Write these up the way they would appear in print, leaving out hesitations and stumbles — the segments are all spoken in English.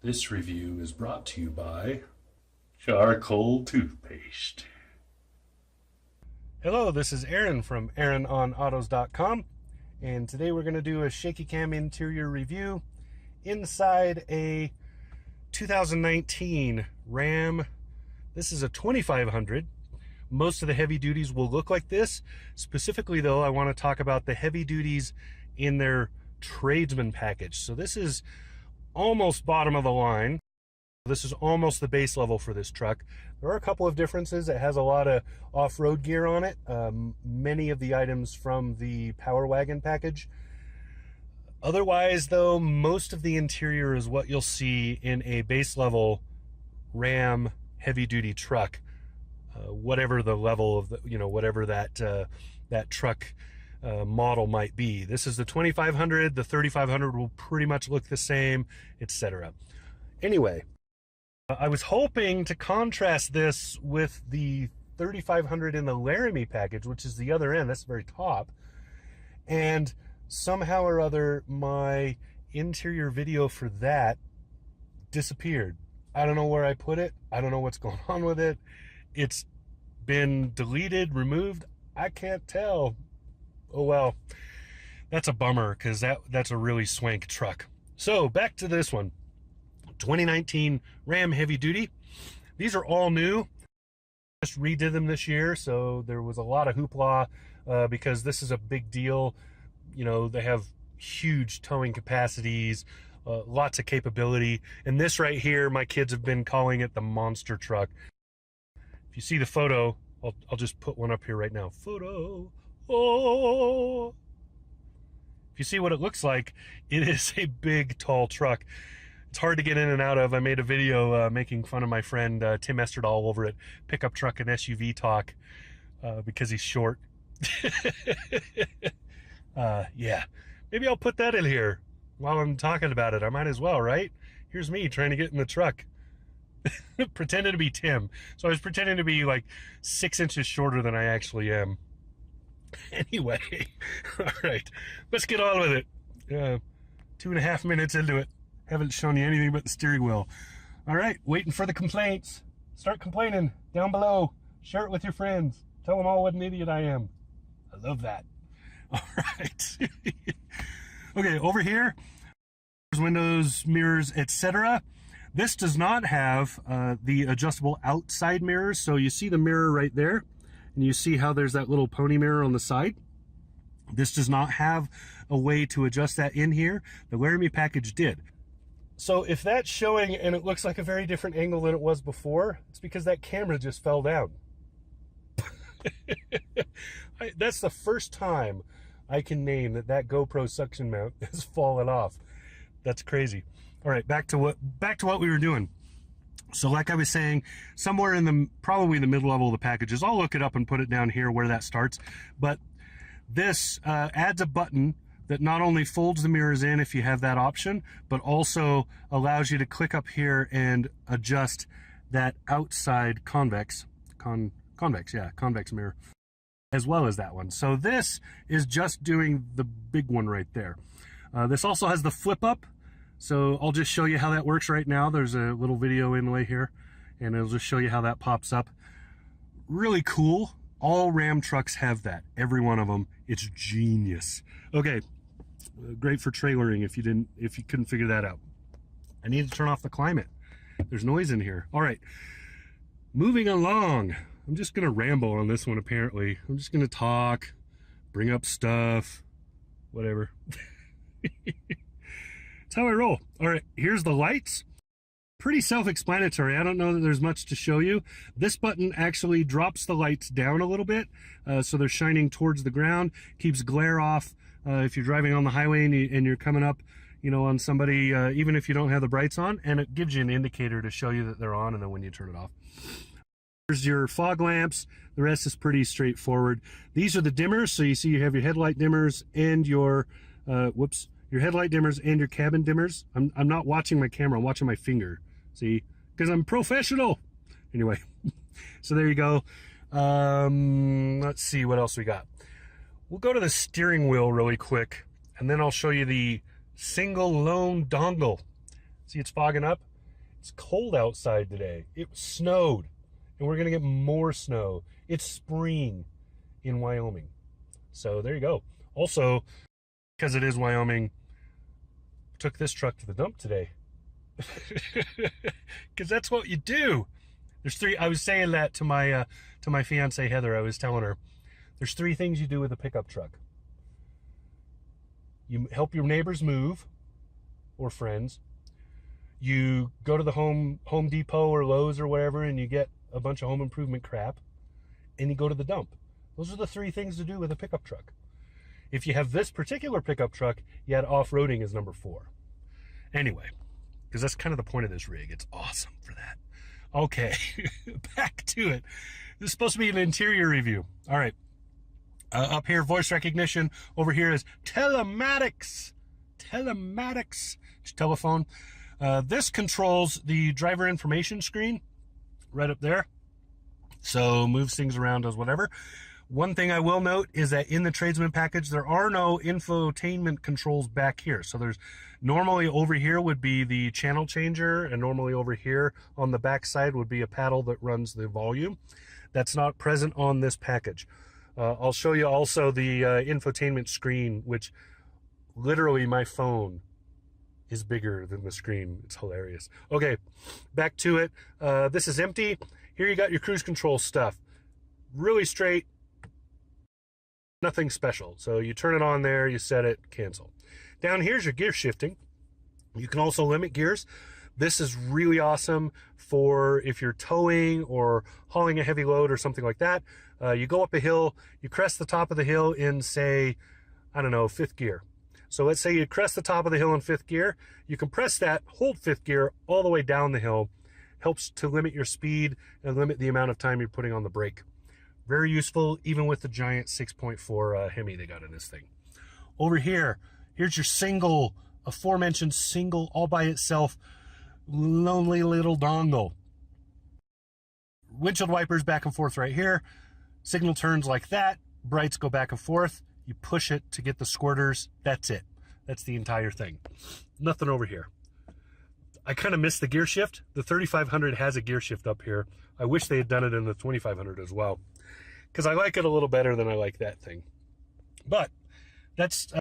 This review is brought to you by Charcoal Toothpaste. Hello, this is Aaron from AaronOnAutos.com, and today we're going to do a shaky cam interior review inside a 2019 Ram. This is a 2500. Most of the heavy duties will look like this. Specifically though, I want to talk about the heavy duties in their Tradesman package. So this is almost bottom of the line. This is almost the base level for this truck. There are a couple of differences. It has a lot of off-road gear on it. Many of the items from the Power Wagon package. Otherwise though, most of the interior is what you'll see in a base level Ram heavy duty truck. Whatever the level of the, whatever that truck model might be. This is the 2500. The 3500 will pretty much look the same, etc. Anyway, I was hoping to contrast this with the 3500 in the Laramie package, which is the other end. That's the very top. And somehow or other, my interior video for that disappeared. I don't know where I put it. I don't know what's going on with it. It's been deleted, removed. I can't tell. Oh well, that's a bummer because that's a really swank truck. So back to this one, 2019 Ram heavy duty. These are all new. Just redid them this year, so there was a lot of hoopla because this is a big deal. They have huge towing capacities, lots of capability, and this right here, my kids have been calling it the monster truck. If you see the photo, I'll just put one up here right now. Photo. Oh. If you see what it looks like, it is a big, tall truck. It's hard to get in and out of. I made a video making fun of my friend Tim Esterdahl over at Pickup Truck and SUV Talk because he's short. Yeah, maybe I'll put that in here while I'm talking about it. I might as well, right? Here's me trying to get in the truck. Pretending to be Tim. So I was pretending to be like 6 inches shorter than I actually am. Anyway, all right, let's get on with it. 2.5 minutes into it. Haven't shown you anything but the steering wheel. All right, waiting for the complaints. Start complaining down below. Share it with your friends. Tell them all what an idiot I am. I love that. All right. Okay, over here, there's windows, mirrors, etc. This does not have the adjustable outside mirrors. So you see the mirror right there, and you see how there's that little pony mirror on the side. This does not have a way to adjust that in here. The Laramie package did. So if that's showing and it looks like a very different angle than it was before, it's because that camera just fell down. That's the first time I can name that GoPro suction mount has fallen off. That's crazy. All right, back to what we were doing. So like I was saying, somewhere in probably the mid level of the packages, I'll look it up and put it down here where that starts. But this adds a button that not only folds the mirrors in if you have that option, but also allows you to click up here and adjust that outside convex mirror, as well as that one. So this is just doing the big one right there. This also has the flip up. So I'll just show you how that works right now. There's a little video inlay here, and it'll just show you how that pops up. Really cool. All Ram trucks have that. Every one of them. It's genius. Okay, great for trailering if you couldn't figure that out. I need to turn off the climate. There's noise in here. All right, moving along. I'm just gonna ramble on this one apparently. I'm just gonna talk, bring up stuff, whatever. That's how I roll. All right, here's the lights. Pretty self-explanatory. I don't know that there's much to show you. This button actually drops the lights down a little bit, so they're shining towards the ground, keeps glare off if you're driving on the highway and you're coming up, on somebody, even if you don't have the brights on, and it gives you an indicator to show you that they're on, and then when you turn it off. Here's your fog lamps. The rest is pretty straightforward. These are the dimmers, so you see you have your headlight dimmers and your your headlight dimmers and your cabin dimmers. I'm not watching my camera, I'm watching my finger. See, because I'm professional. Anyway, so there you go. Let's see what else we got. We'll go to the steering wheel really quick, and then I'll show you the single lone dongle. See, it's fogging up. It's cold outside today. It snowed, and we're going to get more snow. It's spring in Wyoming. So there you go. Also, because it is Wyoming, took this truck to the dump today. Because that's what you do. There's three. I was saying that to my fiance Heather. I was telling her there's three things you do with a pickup truck. You help your neighbors move, or friends. You go to the Home Depot or Lowe's or whatever, and you get a bunch of home improvement crap, and you go to the dump. Those are the three things to do with a pickup truck. If you have this particular pickup truck, you add off-roading as number 4. Anyway, because that's kind of the point of this rig. It's awesome for that. Okay, back to it. This is supposed to be an interior review. All right. Up here, voice recognition. Over here is telematics. Telematics. It's telephone. This controls the driver information screen right up there. So moves things around, does whatever. One thing I will note is that in the Tradesman package, there are no infotainment controls back here. So there's normally over here would be the channel changer, and normally over here on the back side would be a paddle that runs the volume. That's not present on this package. I'll show you also the infotainment screen, which literally my phone is bigger than the screen. It's hilarious. Okay, back to it. This is empty. Here you got your cruise control stuff. Really straight. Nothing special. So you turn it on there, you set it, cancel. Down here's your gear shifting. You can also limit gears. This is really awesome for if you're towing or hauling a heavy load or something like that. You go up a hill, you crest the top of the hill in, say, I don't know, 5th gear. So let's say you crest the top of the hill in 5th gear. You can press that, hold 5th gear all the way down the hill. Helps to limit your speed and limit the amount of time you're putting on the brake. Very useful, even with the giant 6.4 Hemi they got in this thing. Over here, here's your single, aforementioned single, all by itself, lonely little dongle. Windshield wipers back and forth right here. Signal turns like that. Brights go back and forth. You push it to get the squirters. That's it. That's the entire thing. Nothing over here. I kind of missed the gear shift. The 3500 has a gear shift up here. I wish they had done it in the 2500 as well, because I like it a little better than I like that thing. But that's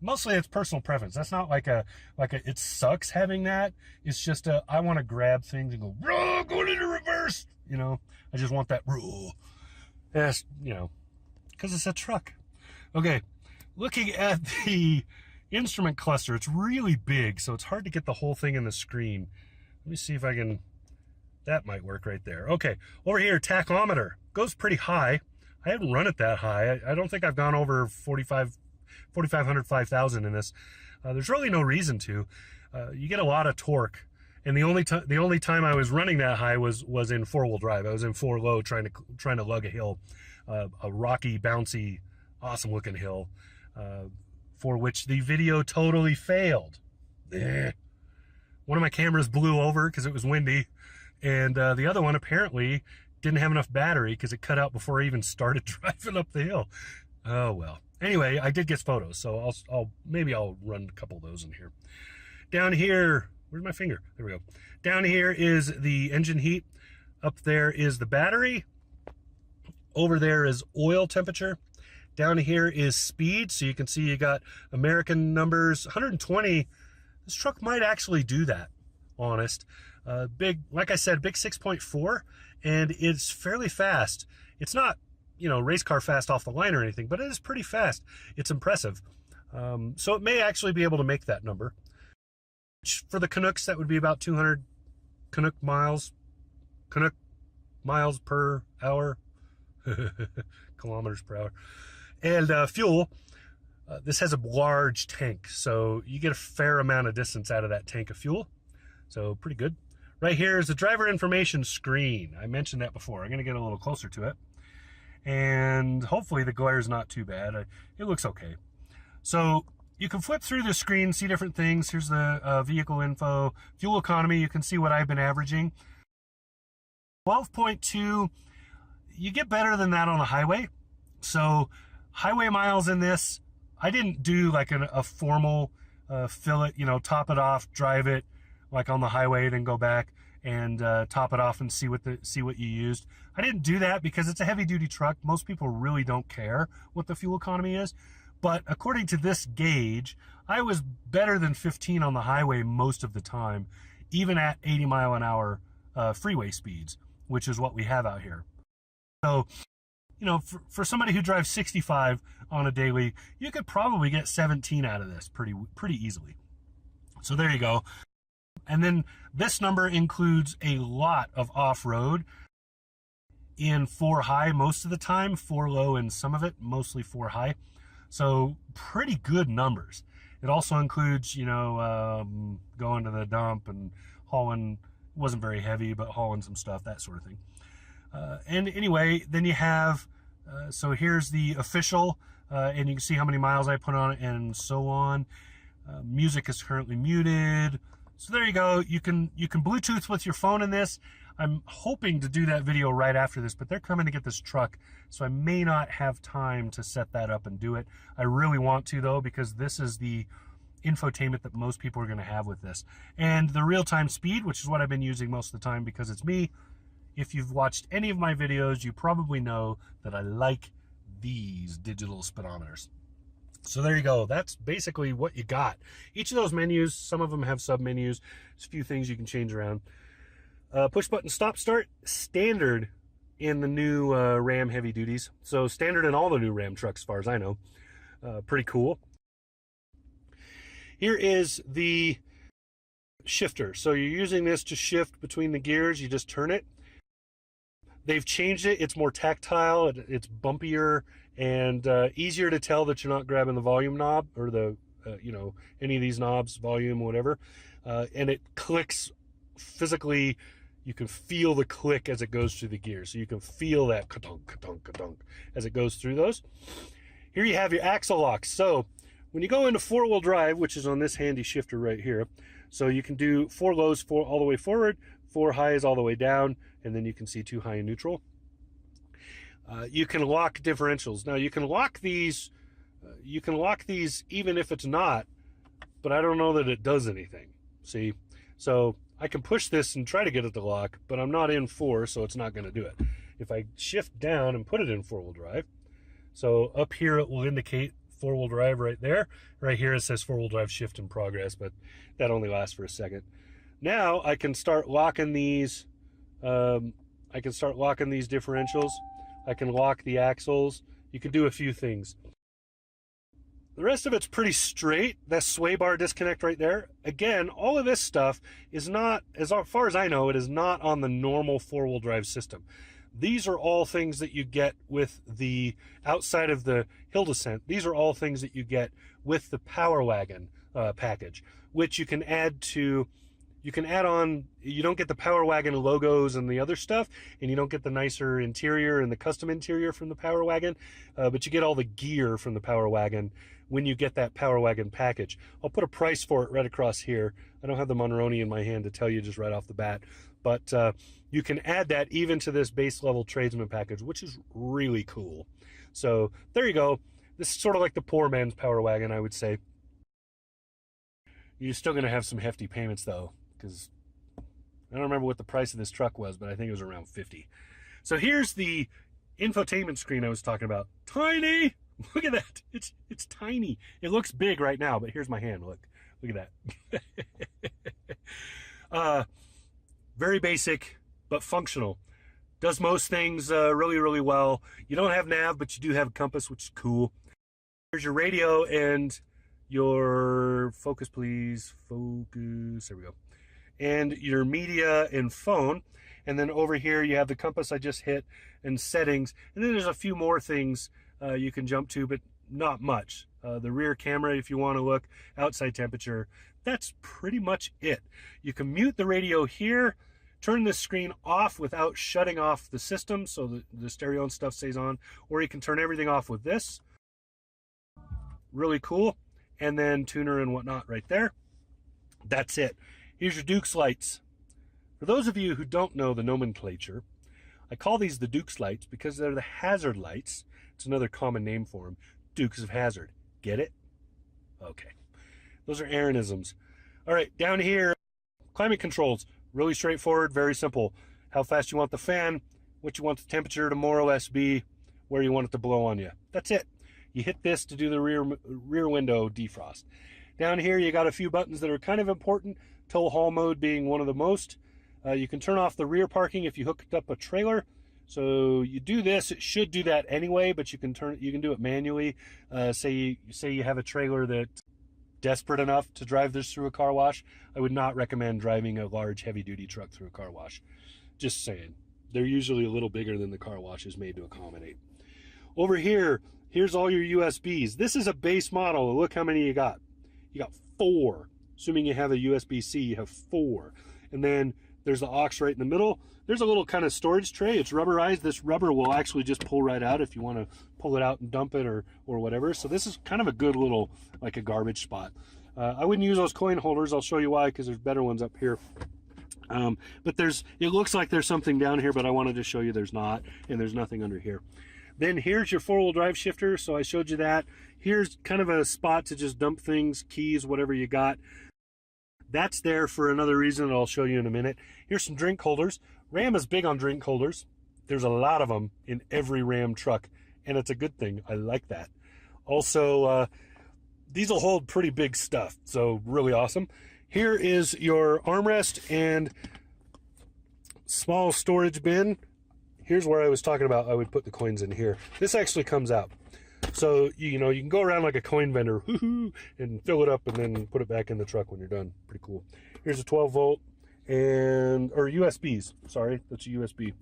mostly it's personal preference. That's not like a it sucks having that. It's just I want to grab things and go going into reverse. You know, I just want that That's, you know, because it's a truck. Okay, looking at the instrument cluster, it's really big, so it's hard to get the whole thing in the screen. Let me see if I can. That might work right there. Okay, over here, tachometer goes pretty high. I haven't run it that high. I don't think I've gone over 4,500, 5,000 in this. There's really no reason to. You get a lot of torque, and the only time I was running that high was in 4-wheel drive. I was in 4 low trying to lug a hill, a rocky, bouncy, awesome-looking hill, for which the video totally failed. One of my cameras blew over because it was windy. And the other one apparently didn't have enough battery because it cut out before I even started driving up the hill. Oh, well. Anyway, I did get photos, so maybe I'll run a couple of those in here. Down here, where's my finger? There we go. Down here is the engine heat. Up there is the battery. Over there is oil temperature. Down here is speed. So you can see you got American numbers. 120. This truck might actually do that, honest. Big, like I said, big 6.4, and it's fairly fast. It's not, you know, race car fast off the line or anything, but it is pretty fast. It's impressive. So it may actually be able to make that number. For the Canucks, that would be about 200 Canuck miles per hour, kilometers per hour. And fuel, this has a large tank, so you get a fair amount of distance out of that tank of fuel. So pretty good. Right here is the driver information screen. I mentioned that before. I'm going to get a little closer to it. And hopefully the glare is not too bad. It looks okay. So you can flip through the screen, see different things. Here's the vehicle info, fuel economy. You can see what I've been averaging. 12.2, you get better than that on the highway. So highway miles in this, I didn't do like a formal fill it, you know, top it off, drive it like on the highway, then go back and top it off and see what you used. I didn't do that because it's a heavy duty truck. Most people really don't care what the fuel economy is. But according to this gauge, I was better than 15 on the highway most of the time, even at 80-mile-an-hour freeway speeds, which is what we have out here. So, you know, for somebody who drives 65 on a daily, you could probably get 17 out of this pretty easily. So there you go. And then this number includes a lot of off-road in 4 high most of the time, 4 low and some of it, mostly 4 high. So pretty good numbers. It also includes, you know, going to the dump and hauling, wasn't very heavy, but hauling some stuff, that sort of thing. And anyway, then you have, so here's the official, and you can see how many miles I put on it and so on. Music is currently muted. So there you go. You can Bluetooth with your phone in this. I'm hoping to do that video right after this, but they're coming to get this truck, so I may not have time to set that up and do it. I really want to, though, because this is the infotainment that most people are going to have with this. And the real-time speed, which is what I've been using most of the time because it's me. If you've watched any of my videos, you probably know that I like these digital speedometers. So there you go. That's basically what you got. Each of those menus, some of them have sub-menus. There's a few things you can change around. Push button stop start, standard in the new Ram heavy duties. So standard in all the new Ram trucks, as far as I know. Pretty cool. Here is the shifter. So you're using this to shift between the gears. You just turn it. They've changed it. It's more tactile. It's bumpier and easier to tell that you're not grabbing the volume knob or the, you know, any of these knobs, volume, whatever. And it clicks physically. You can feel the click as it goes through the gears. So you can feel that ka-dunk, ka-dunk, ka-dunk as it goes through those. Here you have your axle locks. So when you go into 4-wheel drive, which is on this handy shifter right here, so you can do 4 lows, all the way forward, 4 highs all the way down, and then you can see 2 high and neutral. You can lock differentials. Now you can lock these. You can lock these even if it's not, but I don't know that it does anything. See, so I can push this and try to get it to lock, but I'm not in 4, so it's not going to do it. If I shift down and put it in 4-wheel drive, so up here it will indicate 4-wheel drive right there. Right here it says 4-wheel drive shift in progress, but that only lasts for a second. Now I can start locking these. I can start locking these differentials. I can lock the axles. You can do a few things. The rest of it's pretty straight. That sway bar disconnect right there. Again, all of this stuff is not, as far as I know, it is not on the normal 4-wheel drive system. These are all things that you get with the, outside of the hill descent, these are all things that you get with the Power Wagon package, which you can add to, you can add on, you don't get the Power Wagon logos and the other stuff, and you don't get the nicer interior and the custom interior from the Power Wagon, but you get all the gear from the Power Wagon when you get that Power Wagon package. I'll put a price for it right across here. I don't have the Monroney in my hand to tell you just right off the bat, but you can add that even to this base level Tradesman package, which is really cool. So there you go. This is sort of like the poor man's Power Wagon, I would say. You're still going to have some hefty payments though, because I don't remember what the price of this truck was, but I think it was around 50. So here's the infotainment screen I was talking about. Tiny! Look at that. It's tiny. It looks big right now, but here's my hand. Look at that. Very basic, but functional. Does most things really, really well. You don't have nav, but you do have a compass, which is cool. Here's your radio and your focus, please. Focus. There we go. And your media and phone. And then over here you have the compass I just hit and settings. And then there's a few more things you can jump to, but not much. The rear camera if you want to look, outside temperature. That's pretty much it. You can mute the radio here, turn this screen off without shutting off the system so the stereo and stuff stays on, or you can turn everything off with this. Really cool. And then tuner and whatnot right there. That's it. Here's your Duke's lights. For those of you who don't know the nomenclature, I call these the Duke's lights because they're the hazard lights. It's another common name for them. Dukes of Hazzard. Get it? Okay. Those are Aaronisms. All right, down here, Climate controls, really straightforward, very simple. How fast you want the fan, what you want the temperature to more or less be, where you want it to blow on you. That's it. You hit this to do the rear window defrost. Down here, you got a few buttons that are kind of important, tow haul mode being one of the most. You can turn off the rear parking if you hooked up a trailer. So you do this, it should do that anyway, but you can do it manually. Say you have a trailer that's desperate enough to drive this through a car wash. I would not recommend driving a large heavy duty truck through a car wash. Just saying. They're usually a little bigger than the car wash is made to accommodate. Over here, here's all your USBs. This is a base model. Look how many you got. You got 4. Assuming you have a USB-C, you have 4. And then there's the aux right in the middle. There's a little kind of storage tray. It's rubberized. This rubber will actually just pull right out if you want to pull it out and dump it or whatever. So this is kind of a good little, like a garbage spot. I wouldn't use those coin holders. I'll show you why, because there's better ones up here. But it looks like there's something down here, but I wanted to show you there's not, and there's nothing under here. Then here's your 4-wheel drive shifter. So I showed you that. Here's kind of a spot to just dump things, keys, whatever you got. That's there for another reason that I'll show you in a minute. Here's some drink holders. Ram is big on drink holders. There's a lot of them in every Ram truck, and it's a good thing. I like that. Also, these will hold pretty big stuff, so really awesome. Here is your armrest and small storage bin. Here's where I was talking about I would put the coins in here. This actually comes out. So, you can go around like a coin vendor and fill it up and then put it back in the truck when you're done. Pretty cool. Here's a 12 volt or USBs. Sorry, that's a USB.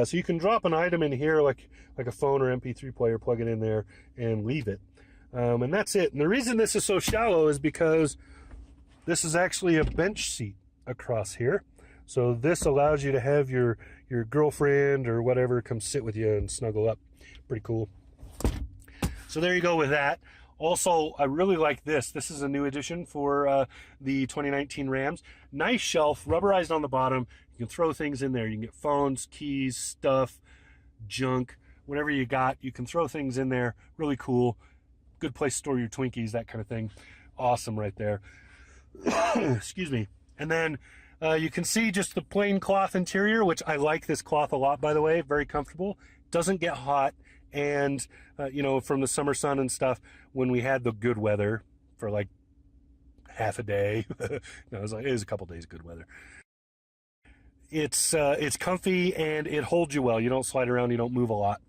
So you can drop an item in here like a phone or MP3 player, plug it in there and leave it. And that's it. And the reason this is so shallow is because this is actually a bench seat across here. So this allows you to have your girlfriend or whatever come sit with you and snuggle up. Pretty cool. So there you go with that. Also, I really like this. This is a new addition for the 2019 Rams. Nice shelf, rubberized on the bottom. You can throw things in there. You can get phones, keys, stuff, junk, whatever you got. You can throw things in there. Really cool. Good place to store your Twinkies, that kind of thing. Awesome right there. Excuse me. And then you can see just the plain cloth interior, which I like this cloth a lot, by the way. Very comfortable. Doesn't get hot. And, from the summer sun and stuff, when we had the good weather for like half a day, no, it was a couple days good weather. It's comfy and it holds you well. You don't slide around, you don't move a lot.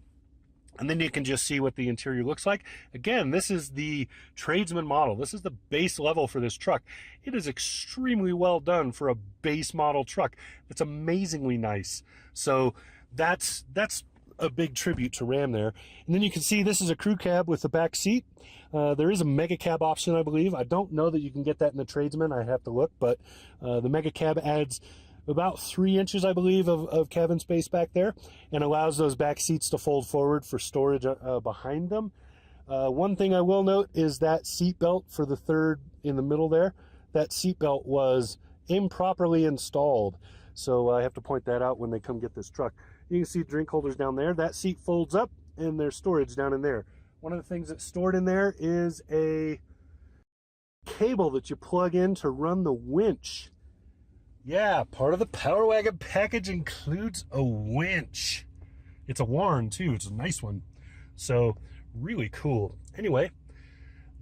And then you can just see what the interior looks like. Again, this is the Tradesman model. This is the base level for this truck. It is extremely well done for a base model truck. It's amazingly nice. So that's a big tribute to Ram there. And then you can see this is a crew cab with a back seat. There is a mega cab option, I believe. I don't know that you can get that in the Tradesman. I have to look, but the mega cab adds about 3 inches, I believe, of cabin space back there and allows those back seats to fold forward for storage behind them. One thing I will note is that seat belt for the third in the middle there, that seat belt was improperly installed. So I have to point that out when they come get this truck. You can see drink holders down there. That seat folds up and there's storage down in there. One of the things that's stored in there is a cable that you plug in to run the winch. Yeah, part of the Power Wagon package includes a winch. It's a Warn too. It's a nice one. So really cool. Anyway,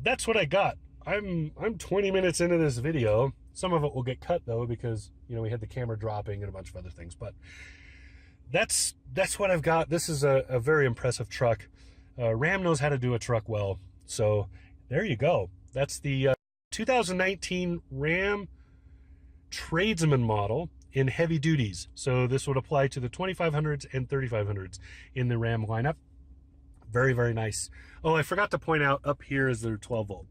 that's what I got. I'm 20 minutes into this video. Some of it will get cut though because we had the camera dropping and a bunch of other things. But that's what I've got. This is a very impressive truck. Ram knows how to do a truck well. So there you go. That's the 2019 Ram Tradesman model in heavy duties. So this would apply to the 2500s and 3500s in the Ram lineup. Very, very nice. Oh, I forgot to point out up here is their 12 volt.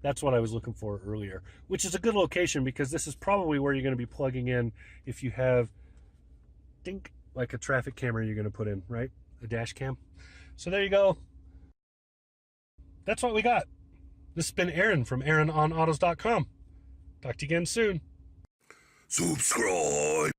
That's what I was looking for earlier, which is a good location because this is probably where you're going to be plugging in if you have like a traffic camera you're going to put in, right? A dash cam. So there you go. That's what we got. This has been Aaron from AaronOnAutos.com. Talk to you again soon. Subscribe.